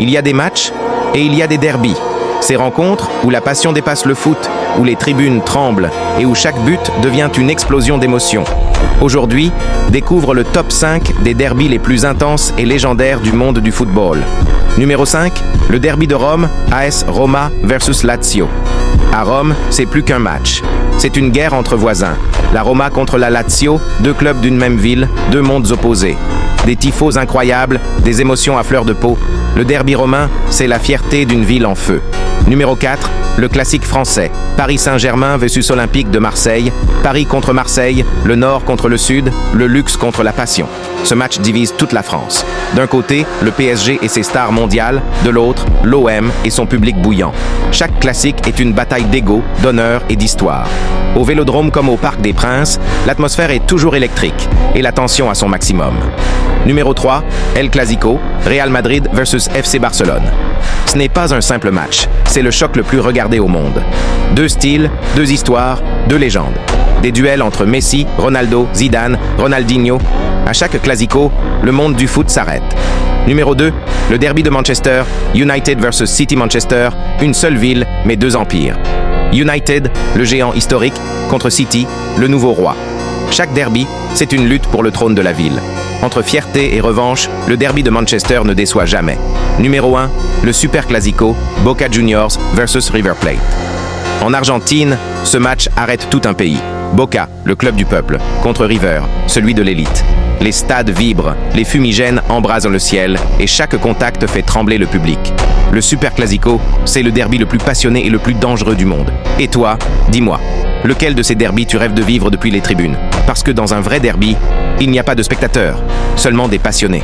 Il y a des matchs et il y a des derbys. Ces rencontres où la passion dépasse le foot, où les tribunes tremblent et où chaque but devient une explosion d'émotions. Aujourd'hui, découvre le top 5 des derbys les plus intenses et légendaires du monde du football. Numéro 5, le derby de Rome, AS Roma versus Lazio. À Rome, c'est plus qu'un match. C'est une guerre entre voisins. La Roma contre la Lazio, deux clubs d'une même ville, deux mondes opposés. Des tifos incroyables, des émotions à fleur de peau. Le derby romain, c'est la fierté d'une ville en feu. Numéro 4, le classique français. Paris Saint-Germain versus Olympique de Marseille. Paris contre Marseille, le nord contre le sud, le luxe contre la passion. Ce match divise toute la France. D'un côté, le PSG et ses stars mondiales, de l'autre, l'OM et son public bouillant. Chaque classique est une bataille d'ego, d'honneur et d'histoire. Au Vélodrome comme au Parc des Princes, l'atmosphère est toujours électrique et la tension à son maximum. Numéro 3, El Clasico, Real Madrid versus FC Barcelone. Ce n'est pas un simple match, c'est le choc le plus regardé au monde. Deux styles, deux histoires, deux légendes. Des duels entre Messi, Ronaldo, Zidane, Ronaldinho. À chaque Clasico, le monde du foot s'arrête. Numéro 2, le derby de Manchester, United versus City Manchester, une seule ville, mais deux empires. United, le géant historique, contre City, le nouveau roi. Chaque derby, c'est une lutte pour le trône de la ville. Entre fierté et revanche, le derby de Manchester ne déçoit jamais. Numéro 1, le Super Clasico, Boca Juniors versus River Plate. En Argentine, ce match arrête tout un pays. Boca, le club du peuple, contre River, celui de l'élite. Les stades vibrent, les fumigènes embrasent le ciel et chaque contact fait trembler le public. Le Super Clasico, c'est le derby le plus passionné et le plus dangereux du monde. Et toi, dis-moi, lequel de ces derbys tu rêves de vivre depuis les tribunes? Parce que dans un vrai derby, il n'y a pas de spectateurs, seulement des passionnés.